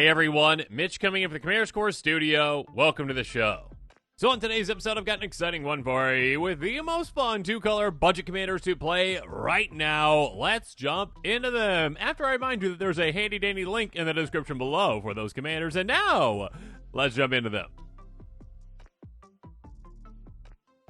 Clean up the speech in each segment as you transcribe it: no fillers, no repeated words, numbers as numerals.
Hey everyone, Mitch coming in from the Commander's Core Studio. Welcome to the show. So on today's episode, I've got an exciting one for you with the most fun two-color budget commanders to play right now. Let's jump into them. After I remind you that there's a handy-dandy link in the description below for those commanders. And now, let's jump into them.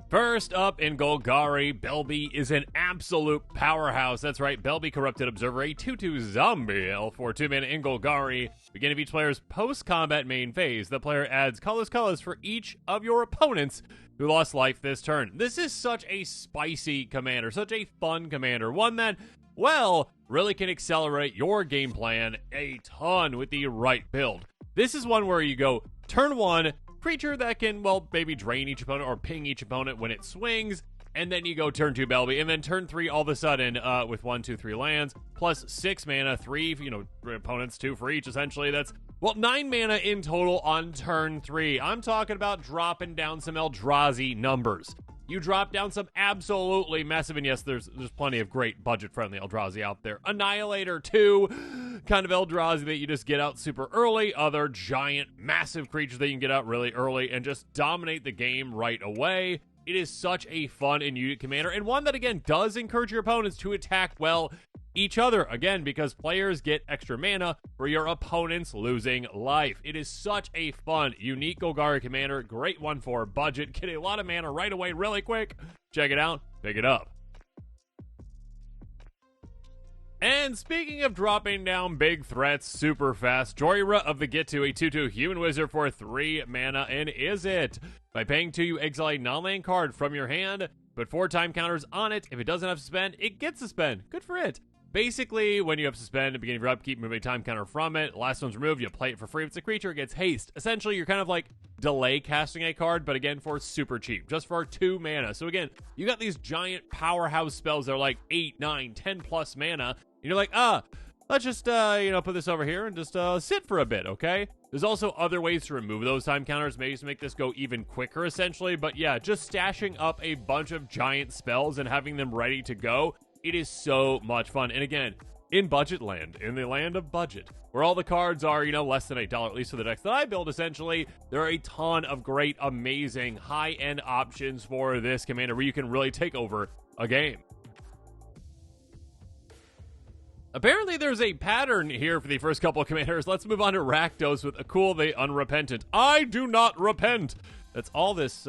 First up in Golgari, Belbe is an absolute powerhouse. That's right, Belbe Corrupted Observer, a 2/2 zombie elf for 2 mana in Golgari. Beginning of each player's post-combat main phase, the player adds colors for each of your opponents who lost life this turn. This is such a spicy commander, such a fun commander, one that, well, really can accelerate your game plan a ton with the right build. This is one where you go, turn 1, creature that can, well, maybe drain each opponent or ping each opponent when it swings, and then you go turn 2 Belbe, and then turn 3 all of a sudden with 1, 2, 3 lands, plus 6 mana, 3, opponents, 2 for each, essentially. That's, well, 9 mana in total on turn 3. I'm talking about dropping down some Eldrazi numbers. You drop down some absolutely massive, and yes, there's plenty of great budget-friendly Eldrazi out there. Annihilator 2, kind of Eldrazi that you just get out super early. Other giant, massive creatures that you can get out really early and just dominate the game right away. It is such a fun and unique commander, and one that, again, does encourage your opponents to attack, well, each other, again, because players get extra mana for your opponents losing life. It is such a fun, unique Golgari commander. Great one for budget. Get a lot of mana right away, really quick. Check it out. Pick it up. And speaking of dropping down big threats super fast, Jhoira of the Ghitu, a 2/2 human wizard for 3 mana, and is it? By paying 2, you exile a non-land card from your hand, put 4 time counters on it. If it doesn't have suspend, it gets suspend. Good for it. Basically, when you have suspend at the beginning of your upkeep, move a time counter from it. Last one's removed, you play it for free. If it's a creature, it gets haste. Essentially, you're kind of like delay casting a card, but again, for super cheap, just for 2 mana. So again, you got these giant powerhouse spells that are like 8, 9, 10 plus mana. And you're like, let's just, put this over here and just sit for a bit, okay? There's also other ways to remove those time counters, maybe to make this go even quicker, essentially. But yeah, just stashing up a bunch of giant spells and having them ready to go, it is so much fun. And again, in budget land, in the land of budget, where all the cards are, less than $8, at least for the decks that I build, essentially, there are a ton of great, amazing, high-end options for this commander where you can really take over a game. Apparently, there's a pattern here for the first couple of commanders. Let's move on to Rakdos with Akul the Unrepentant. I do not repent! That's all this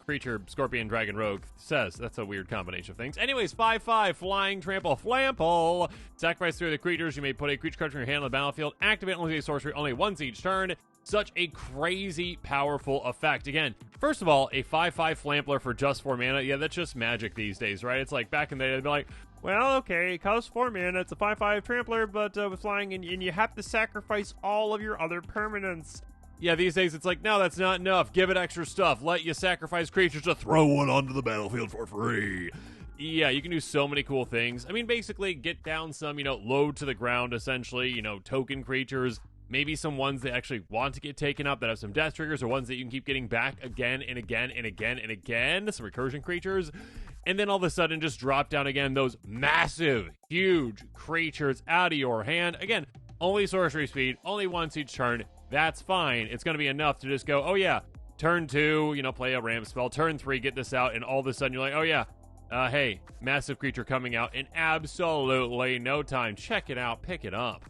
creature, Scorpion, Dragon, Rogue says. That's a weird combination of things. Anyways, 5/5, Flying, Trample, Flample. Sacrifice 3 of the creatures. You may put a creature card from your hand on the battlefield. Activate only a sorcery, only once each turn. Such a crazy, powerful effect. Again, first of all, a 5/5 Flampler for just 4 mana. Yeah, that's just magic these days, right? It's like back in the day, they'd be like, well, okay, it costs 4 mana, it's a 5/5 Trampler, but with flying, and you have to sacrifice all of your other permanents. Yeah, these days it's like, no, that's not enough. Give it extra stuff. Let you sacrifice creatures to throw one onto the battlefield for free. Yeah, you can do so many cool things. I mean, basically, get down some, load to the ground, essentially, token creatures. Maybe some ones that actually want to get taken up that have some death triggers, or ones that you can keep getting back again and again and again and again. Some recursion creatures. And then all of a sudden just drop down again those massive, huge creatures out of your hand. Again, only sorcery speed, only once each turn. That's fine. It's going to be enough to just go, oh yeah, turn 2, play a ramp spell. Turn 3, get this out. And all of a sudden you're like, oh yeah, hey, massive creature coming out in absolutely no time. Check it out. Pick it up.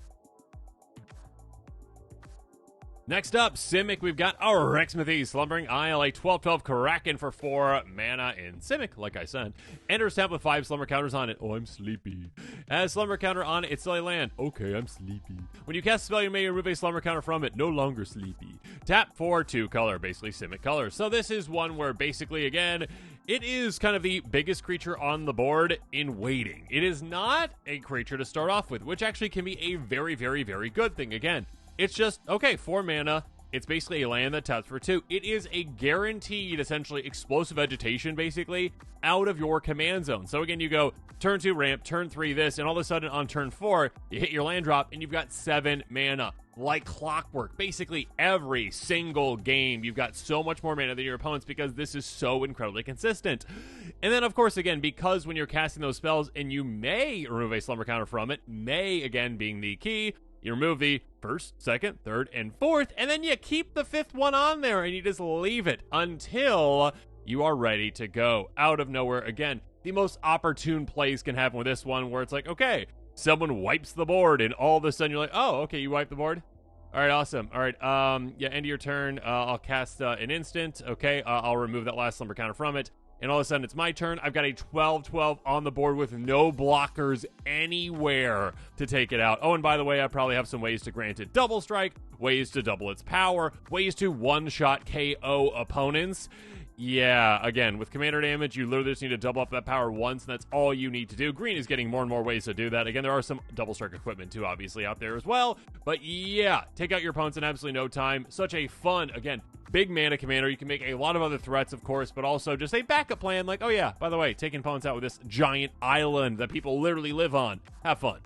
Next up, Simic, we've got Arixmethes, Slumbering Isle, a 12/12 Kraken for 4 mana in Simic, like I said. Enters tap with 5 slumber counters on it. Oh, I'm sleepy. Has slumber counter on it, it's still a land. Okay, I'm sleepy. When you cast a spell, you may remove a slumber counter from it. No longer sleepy. Tap for 2 color, basically Simic colors. So this is one where basically, again, it is kind of the biggest creature on the board in waiting. It is not a creature to start off with, which actually can be a very, very, very good thing. Again, it's just, okay, 4 mana. It's basically a land that taps for 2. It is a guaranteed, essentially, explosive vegetation, basically, out of your command zone. So again, you go turn 2 ramp, turn 3 this, and all of a sudden on turn 4, you hit your land drop, and you've got 7 mana. Like clockwork. Basically, every single game, you've got so much more mana than your opponents because this is so incredibly consistent. And then, of course, again, because when you're casting those spells, and you may remove a slumber counter from it, may, again, being the key, You remove the first, second, third, and fourth, and then you keep the fifth one on there, and you just leave it until you are ready to go. Out of nowhere, again, the most opportune plays can happen with this one, where it's like, okay, someone wipes the board, and all of a sudden you're like, oh, okay, you wiped the board? All right, awesome. All right, yeah, end of your turn. I'll cast an instant. Okay, I'll remove that last slumber counter from it. And all of a sudden, it's my turn. I've got a 12-12 on the board with no blockers anywhere to take it out. Oh, and by the way, I probably have some ways to grant it double strike, ways to double its power, ways to one-shot KO opponents. Yeah, again, with commander damage, you literally just need to double up that power once, and that's all you need to do. Green is getting more and more ways to do that. Again, there are some double strike equipment, too, obviously, out there as well. But yeah, take out your opponents in absolutely no time. Such a fun, again, big mana commander. You can make a lot of other threats, of course, but also just a backup plan like, oh yeah, by the way, taking opponents out with this giant island that people literally live on. Have fun.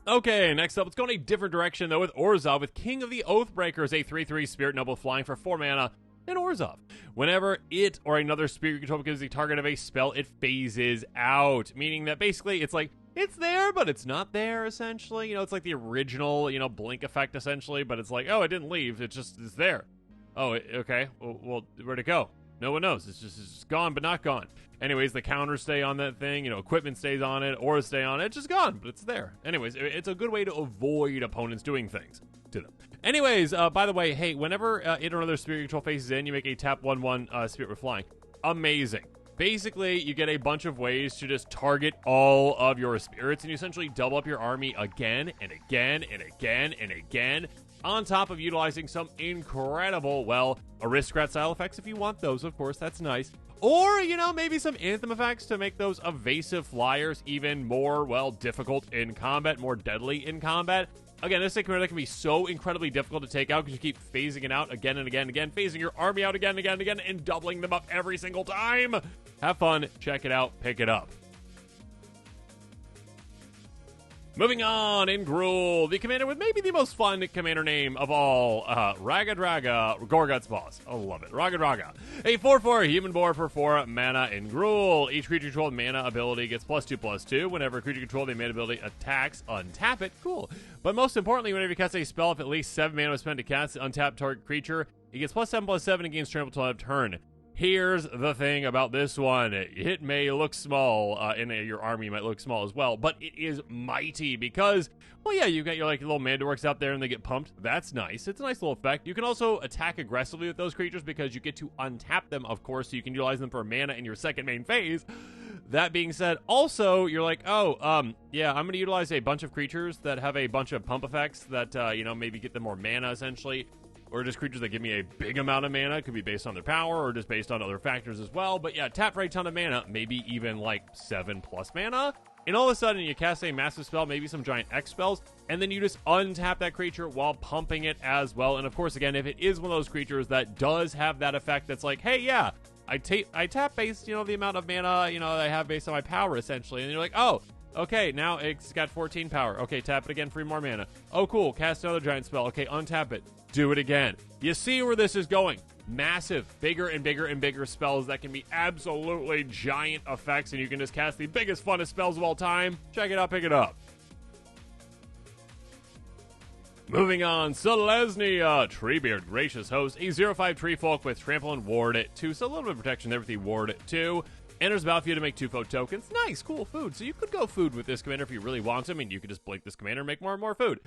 Okay, next up, let's go in a different direction, though, with Orzhov, with King of the Oathbreakers, a 3/3 Spirit Noble flying for 4 mana, and Orzhov. Whenever it or another spirit you control becomes the target of a spell, it phases out, meaning that basically it's like, it's there, but it's not there, essentially. You know, it's like the original, you know, blink effect, essentially, but it's like, oh, it didn't leave, it's there. Oh, okay, well, where'd it go? No one knows. It's just gone, but not gone. Anyways, the counters stay on that thing. You know, equipment stays on it, auras stay on it. It's just gone, but it's there. Anyways, it's a good way to avoid opponents doing things to them. Anyways, by the way, hey, whenever it or another spirit control faces in, you make a tap 1/1 spirit with flying. Amazing. Basically, you get a bunch of ways to just target all of your spirits, and you essentially double up your army again and again and again and again, on top of utilizing some incredible, well, aristocrat-style effects if you want those, of course, that's nice. Or, you know, maybe some anthem effects to make those evasive flyers even more, well, difficult in combat, more deadly in combat. Again, this commander can be so incredibly difficult to take out because you keep phasing it out again and again and again, phasing your army out again and again and again, and doubling them up every single time. Have fun, check it out, pick it up. Moving on, in Gruul, the commander with maybe the most fun commander name of all, Raggadragga, Goreguts boss. I love it. Raggadragga. A 4/4 human board for 4 mana in Gruul. Each creature controlled mana ability gets +2/+2. Whenever a creature controlled a mana ability attacks, untap it. Cool. But most importantly, whenever you cast a spell, if at least 7 mana was spent to cast an untapped target creature, it gets +7/+7 and gains trample till end of turn. Here's the thing about this one. It may look small, and your army might look small as well, but it is mighty because, well, yeah, you got your like little Mandorks out there and they get pumped. That's nice. It's a nice little effect. You can also attack aggressively with those creatures because you get to untap them, of course, so you can utilize them for mana in your second main phase. That being said, also, you're like, oh, yeah, I'm going to utilize a bunch of creatures that have a bunch of pump effects that, you know, maybe get them more mana, essentially. Or just creatures that give me a big amount of mana. Could be based on their power or just based on other factors as well. But yeah, tap for a ton of mana, maybe even like 7+ mana. And all of a sudden you cast a massive spell, maybe some giant X spells, and then you just untap that creature while pumping it as well. And of course, again, if it is one of those creatures that does have that effect that's like, hey, yeah, I tap based, you know, the amount of mana, you know, that I have based on my power, essentially. And you're like, oh, okay, now it's got 14 power. Okay, tap it again for 3 more mana. Oh, cool, cast another giant spell. Okay, untap it. Do it again. You see where this is going. Massive, bigger and bigger and bigger spells that can be absolutely giant effects, and you can just cast the biggest, funnest spells of all time. Check it out, pick it up. Moving on, Selesnya, Treebeard, Gracious Host, a 0/5 tree folk with Trample and Ward 2, so a little bit of protection there with the Ward 2. Enters the battlefield to make 2 foe tokens. Nice, cool food. So you could go food with this commander if you really want to. I mean, you could just blink this commander and make more and more food.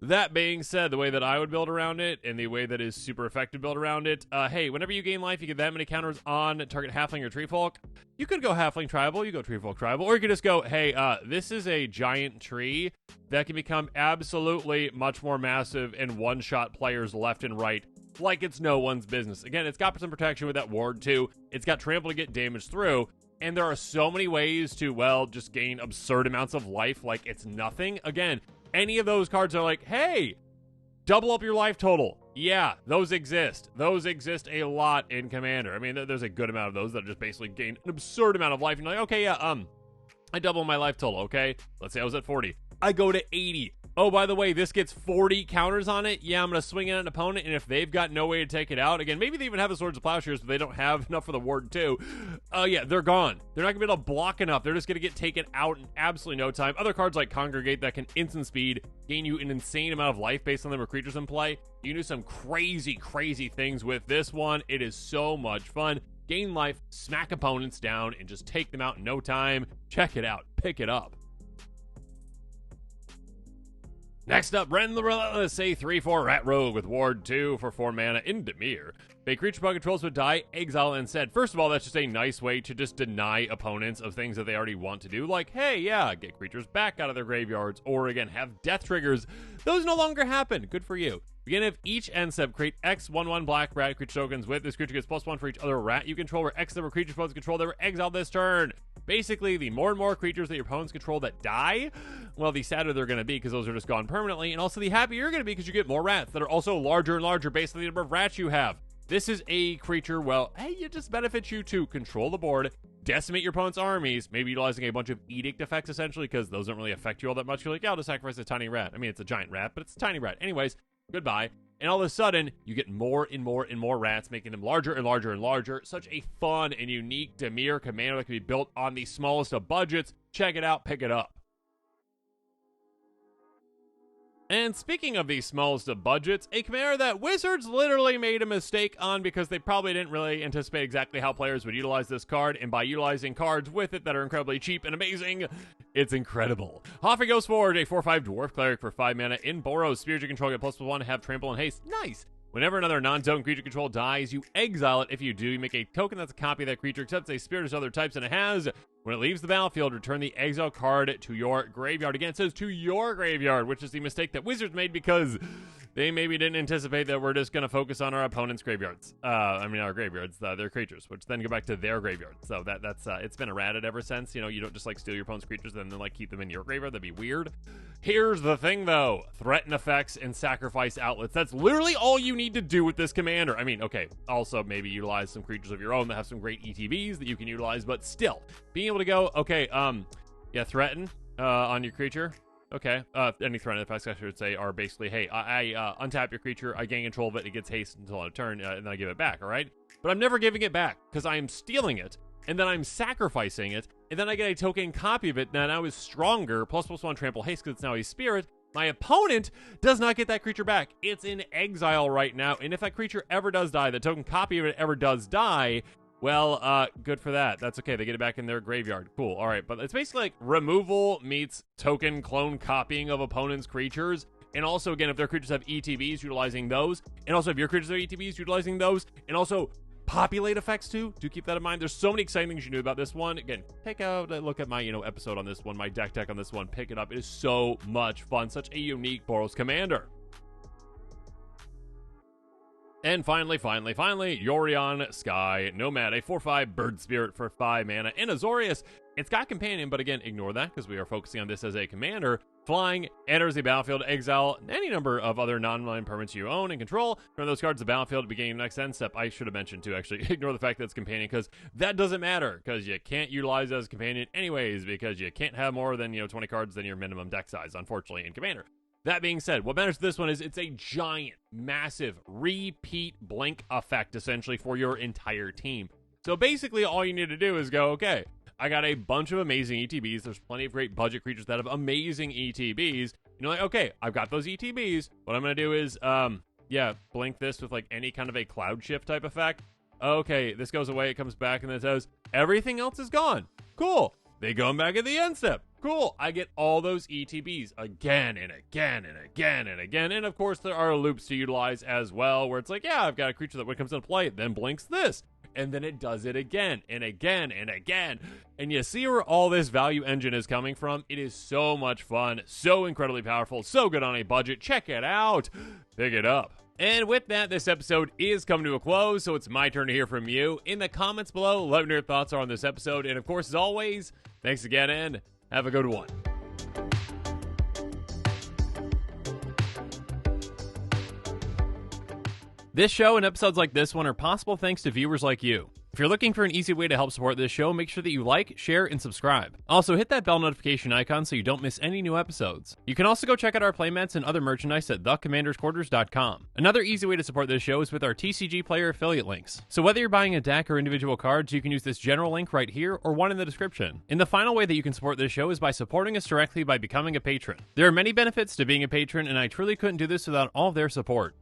That being said, the way that I would build around it, and the way that is super effective to build around it, hey, whenever you gain life, you get that many counters on target halfling or tree folk. You could go halfling tribal, you go tree folk tribal, or you could just go, hey, this is a giant tree that can become absolutely much more massive and one-shot players left and right like it's no one's business. Again, it's got some protection with that ward too. It's got trample to get damage through. And there are so many ways to, well, just gain absurd amounts of life like it's nothing. Again, any of those cards are like, hey, double up your life total. Yeah, those exist. Those exist a lot in Commander. I mean, there's a good amount of those that just basically gain an absurd amount of life. And you're like, okay, yeah, I double my life total, okay? Let's say I was at 40. I go to 80. oh, by the way, this gets 40 counters on it. Yeah, I'm going to swing in at an opponent, and if they've got no way to take it out, again, maybe they even have the Swords of Plowshares, but they don't have enough for the Ward too. Yeah, they're gone. They're not going to be able to block enough. They're just going to get taken out in absolutely no time. Other cards like Congregate that can instant speed, gain you an insane amount of life based on the number of creatures in play. You can do some crazy, crazy things with this one. It is so much fun. Gain life, smack opponents down, and just take them out in no time. Check it out. Pick it up. Next up, Vren the Relentless, a 3/4 Rat Rogue with Ward 2 for 4 mana in Dimir. If a creature opponent controls would die, exile instead. First of all, that's just a nice way to just deny opponents of things that they already want to do. Like, hey, yeah, get creatures back out of their graveyards. Or, again, have death triggers. Those no longer happen. Good for you. Beginning of each end step, create X 1/1 black rat creature tokens with. This creature gets +1 for each other rat you control, where X number of creatures opponents control that were exiled this turn. Basically, the more and more creatures that your opponents control that die, well, the sadder they're going to be because those are just gone permanently, and also the happier you're going to be because you get more rats that are also larger and larger based on the number of rats you have. This is a creature, well, hey, it just benefits you to control the board, decimate your opponent's armies, maybe utilizing a bunch of edict effects, essentially, because those don't really affect you all that much. You're like, yeah, I'll just sacrifice a tiny rat. I mean, it's a giant rat, but it's a tiny rat. Anyways, goodbye. And all of a sudden, you get more and more and more rats, making them larger and larger and larger. Such a fun and unique Dimir commander that can be built on the smallest of budgets. Check it out, pick it up. And speaking of the smallest of budgets, a commander that Wizards literally made a mistake on because they probably didn't really anticipate exactly how players would utilize this card, and by utilizing cards with it that are incredibly cheap and amazing, it's incredible. Hofri Ghostforge, a 4/5 Dwarf Cleric for 5 mana in Boros. Spirits you control get +1, have Trample and Haste. Nice! Whenever another non-token creature control dies, you exile it. If you do, you make a token that's a copy of that creature, except it's a spirit of other types, and it has, when it leaves the battlefield, return the exile card to your graveyard. Again, it says to your graveyard, which is the mistake that Wizards made because they maybe didn't anticipate that we're just going to focus on our opponent's graveyards. Our graveyards, their creatures, which then go back to their graveyard. So that's it's been errated ever since. You know, you don't just like steal your opponent's creatures and then like keep them in your graveyard. That'd be weird. Here's the thing, though. Threaten effects and sacrifice outlets. That's literally all you need to do with this commander. I mean, okay, also maybe utilize some creatures of your own that have some great ETBs that you can utilize, but still, being able to go, okay, threaten on your creature. Okay, any threatened effects, I should say, are basically, hey, I untap your creature, I gain control of it, it gets haste until a turn, and then I give it back, all right? But I'm never giving it back, because I am stealing it, and then I'm sacrificing it, and then I get a token copy of it that now is stronger, +1 trample haste, because it's now a spirit. My opponent does not get that creature back. It's in exile right now, and if that creature ever does die, the token copy of it ever does die, well, good for that. That's okay. They get it back in their graveyard. Cool. All right. But it's basically like removal meets token clone copying of opponents' creatures. And also, again, if their creatures have ETBs, utilizing those. And also, if your creatures have ETBs, utilizing those. And also, populate effects, too. Do keep that in mind. There's so many exciting things you knew about this one. Again, take a look at my, episode on this one, my deck on this one. Pick it up. It is so much fun. Such a unique Boros commander. And finally, Yorion Sky Nomad, a 4/5 Bird Spirit for 5 mana in Azorius. It's got Companion, but again, ignore that because we are focusing on this as a commander. Flying, enters the battlefield, exile any number of other non-land permanents you own and control. From those cards, the battlefield, beginning of next end step. I should have mentioned too, actually, ignore the fact that it's Companion because that doesn't matter because you can't utilize it as Companion anyways because you can't have more than, 20 cards than your minimum deck size, unfortunately, in Commander. That being said, what matters to this one is it's a giant, massive, repeat blink effect, essentially, for your entire team. So basically, all you need to do is go, okay, I got a bunch of amazing ETBs. There's plenty of great budget creatures that have amazing ETBs. Like, okay, I've got those ETBs. What I'm going to do is, blink this with, like, any kind of a cloud shift type effect. Okay, this goes away, it comes back, and then it says, everything else is gone. Cool. They go back at the end step. Cool. I get all those ETBs again and again and again and again. And of course, there are loops to utilize as well, where it's like, yeah, I've got a creature that when it comes into play, it then blinks this. And then it does it again and again and again. And you see where all this value engine is coming from? It is so much fun, so incredibly powerful, so good on a budget. Check it out. Pick it up. And with that, this episode is coming to a close, so it's my turn to hear from you. In the comments below, let me know your thoughts are on this episode. And of course, as always, thanks again and have a good one. This show and episodes like this one are possible thanks to viewers like you. If you're looking for an easy way to help support this show, make sure that you like, share, and subscribe. Also, hit that bell notification icon so you don't miss any new episodes. You can also go check out our playmats and other merchandise at thecommandersquarters.com. Another easy way to support this show is with our TCG player affiliate links. So whether you're buying a deck or individual cards, you can use this general link right here or one in the description. And the final way that you can support this show is by supporting us directly by becoming a patron. There are many benefits to being a patron, and I truly couldn't do this without all of their support.